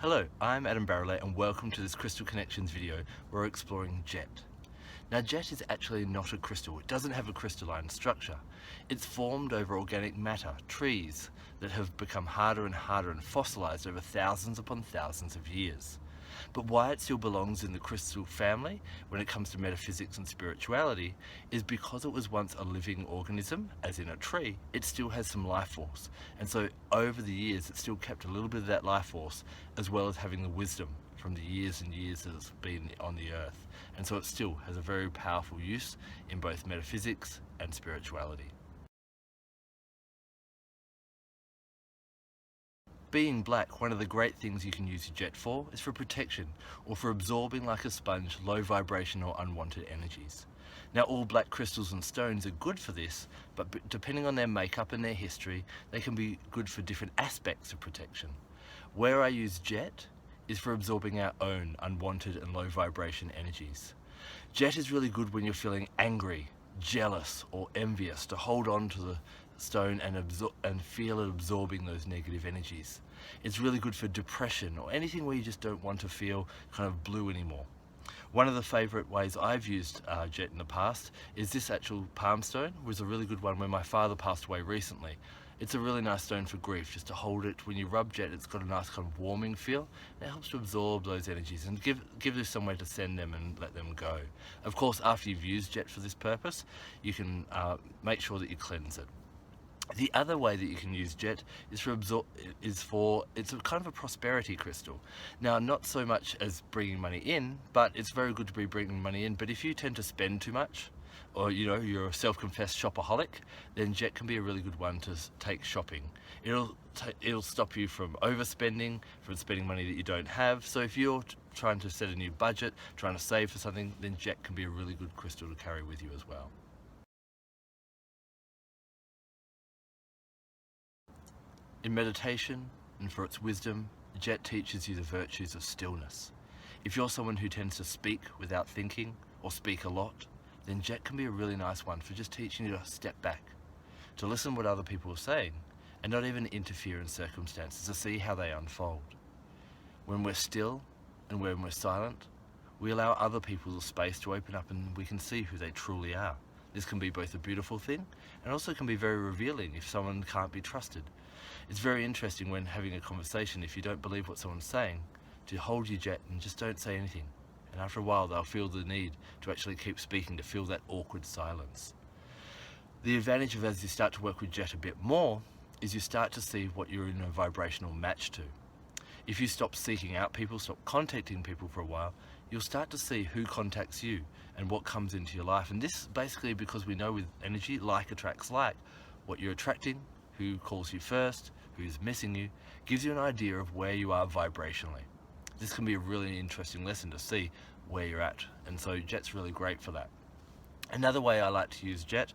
Hello, I'm Barralet and welcome to this Crystal Connections video where we're exploring jet. Now jet is actually not a crystal, it doesn't have a crystalline structure. It's formed over organic matter, trees, that have become harder and harder and fossilised over thousands upon thousands of years. But why it still belongs in the crystal family when it comes to metaphysics and spirituality is because it was once a living organism, as in a tree. It still has some life force, and so over the years it's still kept a little bit of that life force, as well as having the wisdom from the years and years that it's been on the earth, and so it still has a very powerful use in both metaphysics and spirituality. Being black, one of the great things you can use your jet for is for protection, or for absorbing like a sponge low vibration or unwanted energies. Now all black crystals and stones are good for this, but depending on their makeup and their history, they can be good for different aspects of protection. Where I use jet is for absorbing our own unwanted and low vibration energies. Jet is really good when you're feeling angry, jealous or envious, to hold on to the stone and feel it absorbing those negative energies. It's really good for depression or anything where you just don't want to feel kind of blue anymore. One of the favourite ways I've used jet in the past is this actual palm stone. It was a really good one when my father passed away recently. It's a really nice stone for grief, just to hold it. When you rub jet, it's got a nice kind of warming feel. It helps to absorb those energies and give this somewhere to send them and let them go. Of course, after you've used jet for this purpose, you can make sure that you cleanse it. The other way that you can use jet is it's a kind of a prosperity crystal. Now, not so much as bringing money in, but it's very good to be bringing money in. But if you tend to spend too much, or you're a self-confessed shopaholic, then jet can be a really good one to take shopping. It'll stop you from overspending, from spending money that you don't have. So if you're trying to set a new budget, trying to save for something, then jet can be a really good crystal to carry with you as well. In meditation and for its wisdom, jet teaches you the virtues of stillness. If you're someone who tends to speak without thinking or speak a lot, then jet can be a really nice one for just teaching you to step back, to listen what other people are saying and not even interfere in circumstances, to see how they unfold. When we're still and when we're silent, we allow other people the space to open up and we can see who they truly are. This can be both a beautiful thing and also can be very revealing if someone can't be trusted. It's very interesting when having a conversation, if you don't believe what someone's saying, to hold your jet and just don't say anything. And after a while, they'll feel the need to actually keep speaking, to feel that awkward silence. The advantage of, as you start to work with jet a bit more, is you start to see what you're in a vibrational match to. If you stop seeking out people, stop contacting people for a while, you'll start to see who contacts you and what comes into your life. And this basically, because we know with energy, like attracts like, what you're attracting, who calls you first, who's missing you, gives you an idea of where you are vibrationally. This can be a really interesting lesson to see where you're at, and so jet's really great for that. Another way I like to use jet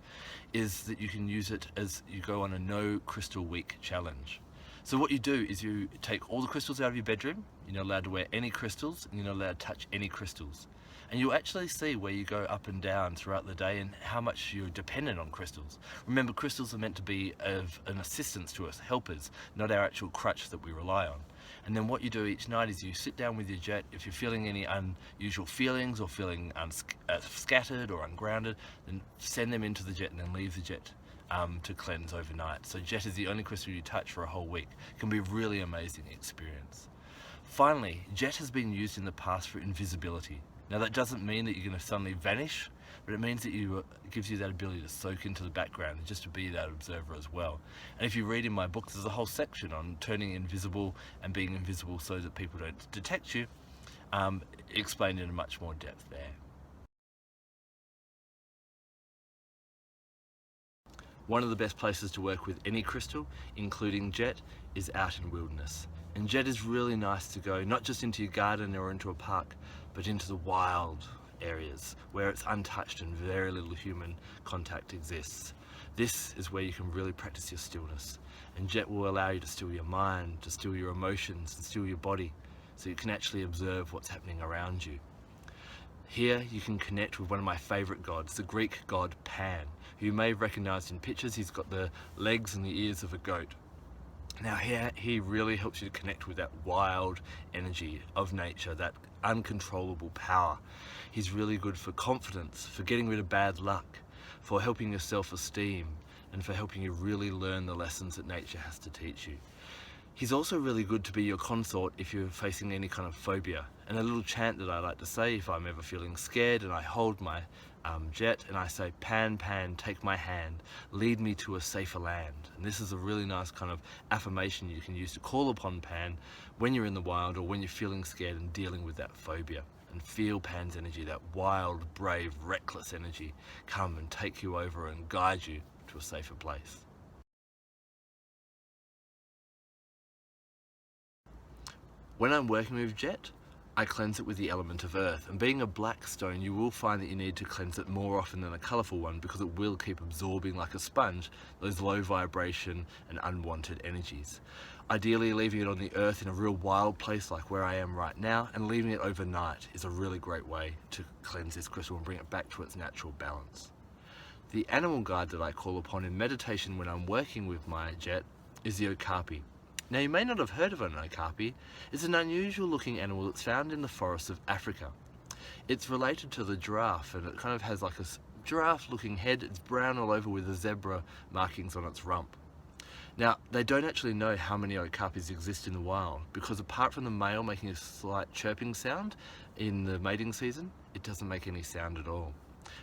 is that you can use it as you go on a no crystal week challenge. So what you do is you take all the crystals out of your bedroom, you're not allowed to wear any crystals, and you're not allowed to touch any crystals. And you'll actually see where you go up and down throughout the day and how much you're dependent on crystals. Remember, crystals are meant to be of an assistance to us, helpers, not our actual crutch that we rely on. And then what you do each night is you sit down with your jet. If you're feeling any unusual feelings or feeling scattered or ungrounded, then send them into the jet and then leave the jet to cleanse overnight. So jet is the only crystal you touch for a whole week. It can be a really amazing experience. Finally, jet has been used in the past for invisibility. Now that doesn't mean that you're going to suddenly vanish, but it means that it gives you that ability to soak into the background and just to be that observer as well. And if you read in my book, there's a whole section on turning invisible and being invisible so that people don't detect you, explained in much more depth there. One of the best places to work with any crystal, including jet, is out in wilderness. And jet is really nice to go, not just into your garden or into a park, but into the wild areas where it's untouched and very little human contact exists. This is where you can really practice your stillness. And jet will allow you to still your mind, to still your emotions, and still your body, so you can actually observe what's happening around you. Here you can connect with one of my favourite gods, the Greek god Pan, who you may have recognised in pictures. He's got the legs and the ears of a goat. Now he really helps you to connect with that wild energy of nature, that uncontrollable power. He's really good for confidence, for getting rid of bad luck, for helping your self-esteem, and for helping you really learn the lessons that nature has to teach you. He's also really good to be your consort if you're facing any kind of phobia. And a little chant that I like to say if I'm ever feeling scared, and I hold my jet and I say, "Pan, Pan, take my hand, lead me to a safer land." And this is a really nice kind of affirmation you can use to call upon Pan when you're in the wild or when you're feeling scared and dealing with that phobia. And feel Pan's energy, that wild, brave, reckless energy, come and take you over and guide you to a safer place. When I'm working with jet, I cleanse it with the element of earth, and being a black stone, you will find that you need to cleanse it more often than a colourful one, because it will keep absorbing like a sponge those low vibration and unwanted energies. Ideally, leaving it on the earth in a real wild place like where I am right now, and leaving it overnight is a really great way to cleanse this crystal and bring it back to its natural balance. The animal guide that I call upon in meditation when I'm working with my jet is the okapi. Now, you may not have heard of an okapi. It's an unusual looking animal that's found in the forests of Africa. It's related to the giraffe, and it kind of has like a giraffe looking head. It's brown all over with the zebra markings on its rump. Now, they don't actually know how many okapis exist in the wild, because apart from the male making a slight chirping sound in the mating season, it doesn't make any sound at all.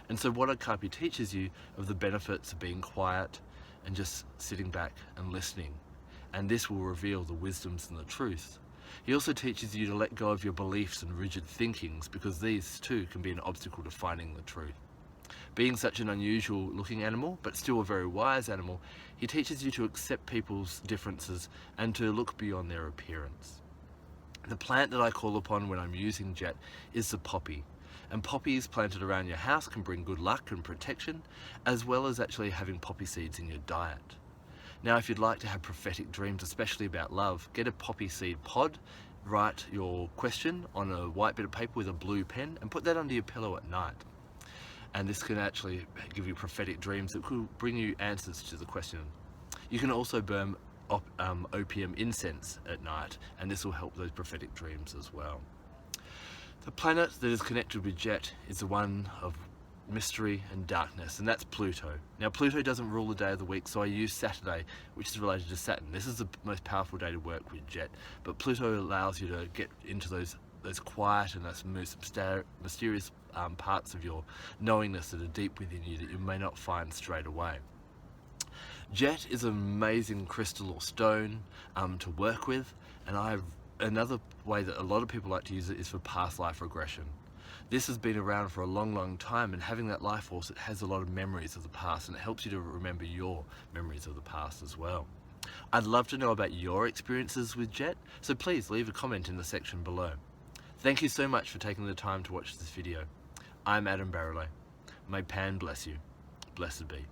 And so what okapi teaches you of the benefits of being quiet and just sitting back and listening. And this will reveal the wisdoms and the truth. He also teaches you to let go of your beliefs and rigid thinkings, because these too can be an obstacle to finding the truth. Being such an unusual looking animal, but still a very wise animal, he teaches you to accept people's differences and to look beyond their appearance. The plant that I call upon when I'm using jet is the poppy. And poppies planted around your house can bring good luck and protection, as well as actually having poppy seeds in your diet. Now, if you'd like to have prophetic dreams, especially about love, get a poppy seed pod, write your question on a white bit of paper with a blue pen, and put that under your pillow at night. And this can actually give you prophetic dreams that could bring you answers to the question. You can also burn opium incense at night, and this will help those prophetic dreams as well. The planet that is connected with jet is the one of mystery and darkness, and that's Pluto. Now, Pluto doesn't rule the day of the week, so I use Saturday, which is related to Saturn. This is the most powerful day to work with jet, but Pluto allows you to get into those quiet and those most mysterious parts of your knowingness that are deep within you that you may not find straight away. Jet is an amazing crystal or stone to work with, and another way that a lot of people like to use it is for past life regression. This has been around for a long, long time, and having that life force, it has a lot of memories of the past, and it helps you to remember your memories of the past as well. I'd love to know about your experiences with jet, so please leave a comment in the section below. Thank you so much for taking the time to watch this video. I'm Adam Barralet. May Pan bless you. Blessed be.